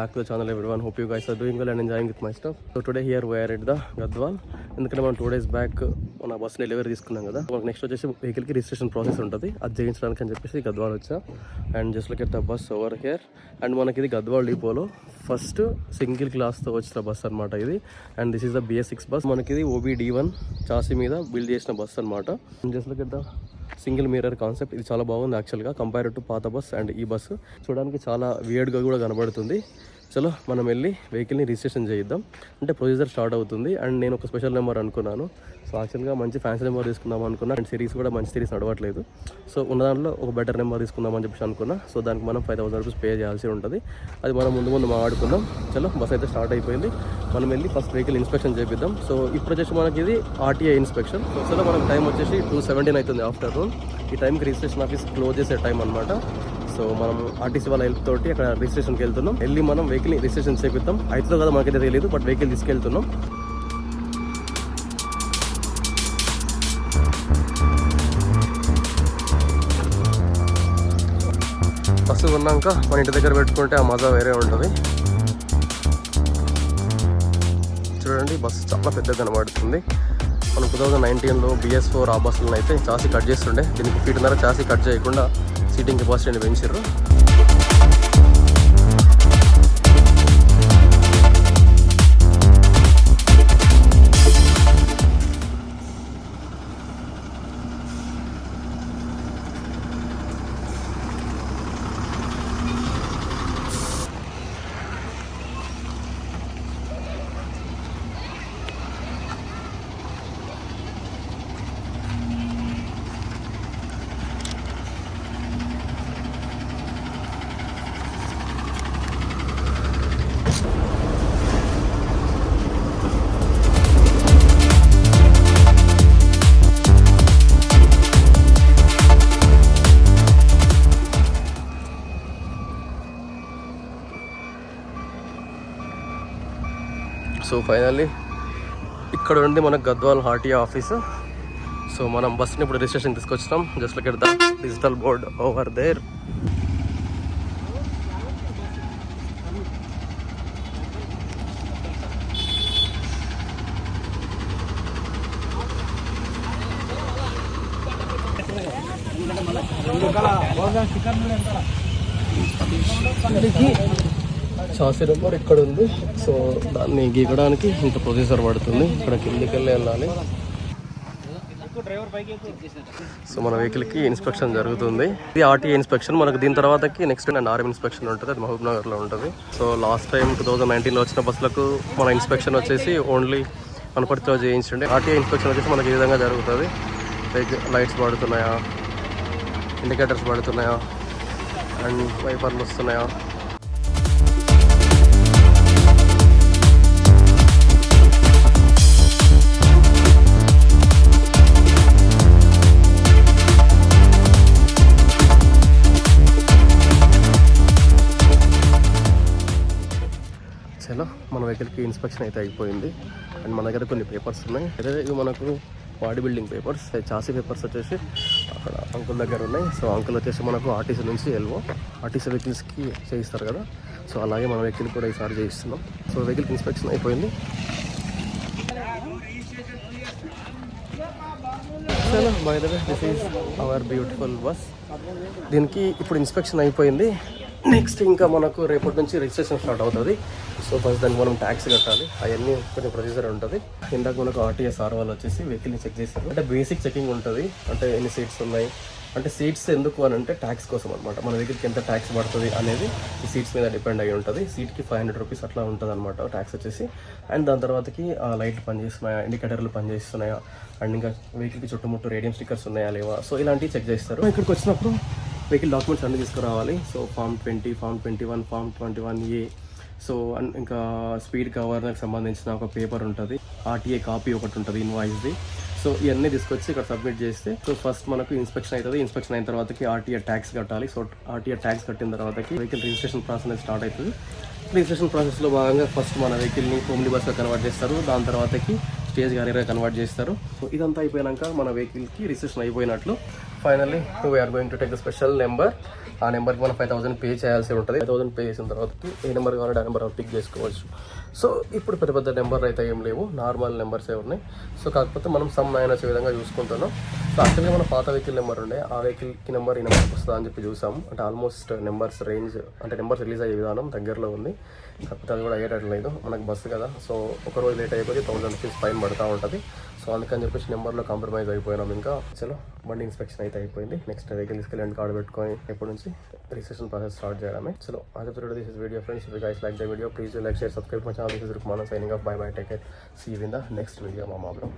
back to the channel everyone. Hope you guys are doing well and enjoying with my stuff. So today here we are at the Gadwal. ఎందుకంటే మనం 2 days back మన bus delivery తీసుకున్నాం కదా, మనకు next వచ్చేసి వెహికల్కి registration process ఉంటుంది, అది చేయించడానికి అని చెప్పేసి గద్వాల్ వచ్చా. And just like at the bus over here. And మనకి ఇది గద్వాల్ డిపోలో ఫస్ట్ సింగిల్ క్లాస్తో వచ్చిన బస్ అనమాట ఇది. And this is the BS6 bus. మనకి ఇది OBD1 చాసీ మీద బిల్డ్ చేసిన బస్ అనమాట. Just like at the single mirror concept. ఇది చాలా బాగుంది యాక్చువల్గా కంపేర్ టు పాత బస్. అండ్ ఈ బస్సు చూడడానికి చాలా వియర్డ్గా కూడా కనబడుతుంది. చలో మనం వెళ్ళి వెహికల్ని రిజిస్ట్రేషన్ చేయిద్దాం. అంటే ప్రొసీజర్ స్టార్ట్ అవుతుంది. అండ్ నేను ఒక స్పెషల్ నెంబర్ అనుకున్నాను. సో యాక్చువల్గా మంచి ఫ్యాన్సీ నెంబర్ తీసుకుందాం అనుకున్నా. అండ్ సిరీస్ కూడా మంచి సిరీస్ నడవట్లేదు. సో ఉన్న దాంట్లో ఒక బెటర్ నెంబర్ తీసుకుందామని చెప్పేసి అనుకున్నా. సో దానికి మనం 5,000 రూపీస్ పే చేయాల్సి ఉంటుంది. అది మనం ముందు మాట్లాడుకుందాం. చలో బస్ అయితే స్టార్ట్ అయిపోయింది. మనం వెళ్ళి ఫస్ట్ వెహికల్ ఇన్స్పెక్షన్ చేపిద్దాం. సో ఇప్పుడు వచ్చేసి మనకి ఇది RTI ఇన్స్పెక్షన్. సో మనకు టైం వచ్చేసి 2:17 అవుతుంది ఆఫ్టర్నూన్. ఈ టైంకి రిజిస్ట్రేషన్ ఆఫీస్ క్లోజ్ చేసే టైం అనమాట. సో మనం RTC వాళ్ళ హెల్ప్ తోటి అక్కడ రిజిస్ట్రేషన్కి వెళ్తున్నాం. వెళ్ళి మనం వెహికల్ని రిజిస్ట్రేషన్ చేపిద్దాం. అవుతుందో కదా మనకైతే తెలియదు, బట్ వెహికల్ తీసుకెళ్తున్నాం. బస్సు ఉన్నాక మన ఇంటి దగ్గర పెట్టుకుంటే ఆ మజా వేరే ఉంటుంది. చూడండి బస్సు చాలా పెద్దగా కనబడుతుంది. మనం 2019లో BS4 ఆ బస్సులను అయితే చాసీ కట్ చేస్తుండే. దీనికి 1.5 ఫీట్ చాసీ కట్ చేయకుండా సీటింగ్ కెపాసిటీని పెంచారు. సో ఫైనల్లీ ఇక్కడ ఉండి మనకు గద్వాల్ RTI ఆఫీసు. సో మనం బస్ని ఇప్పుడు రిజిస్ట్రేషన్ తీసుకొచ్చినాం. Just like at the digital board over there. Chassis number ఇక్కడ ఉంది. సో దాన్ని గీకడానికి ఇంత ప్రొసీజర్ పడుతుంది. ఇక్కడ కిందికి వెళ్ళాలి. సో మన వెహికల్కి ఇన్స్పెక్షన్ జరుగుతుంది. ఇది RTI ఇన్స్పెక్షన్. మనకు దీని తర్వాతకి నెక్స్ట్ RM ఇన్స్పెక్షన్ ఉంటుంది. అది మహబూబ్ నగర్లో ఉంటుంది. సో లాస్ట్ టైం 2019లో వచ్చిన బస్సులకు మన ఇన్స్పెక్షన్ వచ్చేసి ఓన్లీ వనపర్తిలో చేయించండి. RTI ఇన్స్పెక్షన్ వచ్చేసి మనకి ఈ విధంగా జరుగుతుంది. లైట్స్ పడుతున్నాయా, ఇండికేటర్స్ పడుతున్నాయా, అండ్ వైపర్లు వస్తున్నాయా. మన వెహికల్కి ఇన్స్పెక్షన్ అయితే అయిపోయింది. అండ్ మన దగ్గర కొన్ని పేపర్స్ ఉన్నాయి. అదే ఇవి మనకు body building papers. Chassis papers వచ్చేసి అక్కడ అంకుల్ దగ్గర ఉన్నాయి. సో అంకుల్ వచ్చేసి మనకు RTC నుంచి RTC వెహికల్స్కి చేయిస్తారు కదా, సో అలాగే మన వెహికల్ కూడా ఈసారి చేయిస్తున్నాం. సో వెహికల్కి ఇన్స్పెక్షన్ అయిపోయింది. చలో by the way this is our beautiful bus. దీనికి ఇప్పుడు ఇన్స్పెక్షన్ అయిపోయింది. నెక్స్ట్ ఇంకా మనకు రేపటి నుంచి రిజిస్ట్రేషన్ స్టార్ట్ అవుతుంది. సో ఫస్ట్ దానికి మనం ట్యాక్స్ కట్టాలి. అవన్నీ కొంచెం ప్రొసీజర్ ఉంటుంది. ఇందాక మనకు RTI సార్ వాళ్ళు వచ్చేసి వెహికల్ని చెక్ చేస్తారు. అంటే బేసిక్ చెకింగ్ ఉంటుంది. అంటే ఎన్ని సీట్స్ ఉన్నాయి, అంటే సీట్స్ ఎందుకు అని అంటే ట్యాక్స్ కోసం అనమాట. మన వెహికల్కి ఎంత ట్యాక్స్ పడుతుంది అనేది ఈ సీట్స్ మీద డిపెండ్ అయ్యి ఉంటుంది. సీట్కి 500 రూపీస్ అట్లా ఉంటుంది అనమాట ట్యాక్స్ వచ్చేసి. అండ్ దాని తర్వాతకి లైట్లు పనిచేస్తున్నాయా, ఇండికేటర్లు పనిచేస్తున్నాయా, అండ్ ఇంకా వెహికల్కి చుట్టుముట్టు రేడియం స్టిక్కర్స్ ఉన్నాయా లేవా, సో ఇలాంటివి చెక్ చేస్తారు. ఇక్కడికి వచ్చినప్పుడు వెహికల్ డాక్యుమెంట్స్ అన్నీ తీసుకురావాలి. So Form 20, Form 21, Form 21A. So ఇంకా స్పీడ్ గవర్నర్కి సంబంధించిన ఒక పేపర్ ఉంటుంది. RTI కాపీ ఒకటి ఉంటుంది ఇన్వాయిస్ది. సో ఇవన్నీ తీసుకొచ్చి ఇక్కడ సబ్మిట్ చేస్తే సో ఫస్ట్ మనకు ఇన్స్పెక్షన్ అవుతుంది. ఇన్స్పెక్షన్ అయిన తర్వాతకి RTI ట్యాక్స్ కట్టాలి. సో RTI ట్యాక్స్ కట్టిన తర్వాతకి వెహికల్ రిజిస్ట్రేషన్ ప్రాసెస్ స్టార్ట్ అవుతుంది. రిజిస్ట్రేషన్ ప్రాసెస్లో భాగంగా ఫస్ట్ మన వెహికల్ని హోమ్లీ బస్గా కన్వర్ట్ చేస్తారు. దాని తర్వాతకి స్టేజ్ క్యారియర్గా కన్వర్ట్ చేస్తారు. సో ఇదంతా అయిపోయాక మన వెహికల్కి రిజిస్ట్రేషన్ అయిపోయినట్లు. Finally we are going to take the special number. ఆ నెంబర్కి మనం 5,000 పే చేయాల్సి ఉంటుంది. 5,000 పే చేసిన తర్వాతకి ఏ నెంబర్ కావాలంటే ఆ నెంబర్ పిక్ చేసుకోవచ్చు. సో ఇప్పుడు పెద్ద పెద్ద నెంబర్లు అయితే ఏం లేవు, నార్మల్ నెంబర్సే ఉన్నాయి. సో కాకపోతే మనం సమ్ మైనస్ విధంగా చూసుకుంటున్నాం. సో యాక్చువల్గా మన పాత వెహికల్ నెంబర్ ఉండే, ఆ వెహికల్కి నెంబర్ ఈ నెంబర్కి వస్తుందా అని చెప్పి చూసాము. అంటే ఆల్మోస్ట్ నెంబర్స్ రేంజ్ అంటే నెంబర్స్ రిలీజ్ అయ్యే విధానం దగ్గరలో ఉంది. కాకపోతే అది కూడా అయ్యేటట్లేదు, మనకు బస్సు కదా. సో ఒక రోజు లేట్ అయిపోయి 1,000 రూపీస్ ఫైన్ పడుతూ ఉంటుంది. సో అందుకని చెప్పేసి నెంబర్లో కాంప్రమైజ్ అయిపోయినాం. ఇంకా చలో బండి ఇన్స్పెక్షన్ అయితే అయిపోయింది. నెక్స్ట్ వెహికల్ తీసుకెళ్ళి కార్డు పెట్టుకొని ఎప్పటి నుంచి రిజిస్ట్రేషన్ ప్రాసెస్ స్టార్ట్ చేయడమే. చలో as of today this is video friends. If you guys like the video, please do like, share, subscribe my channel. This is Rukmana signing off. Bye bye, take care, see you in the next video mama bro.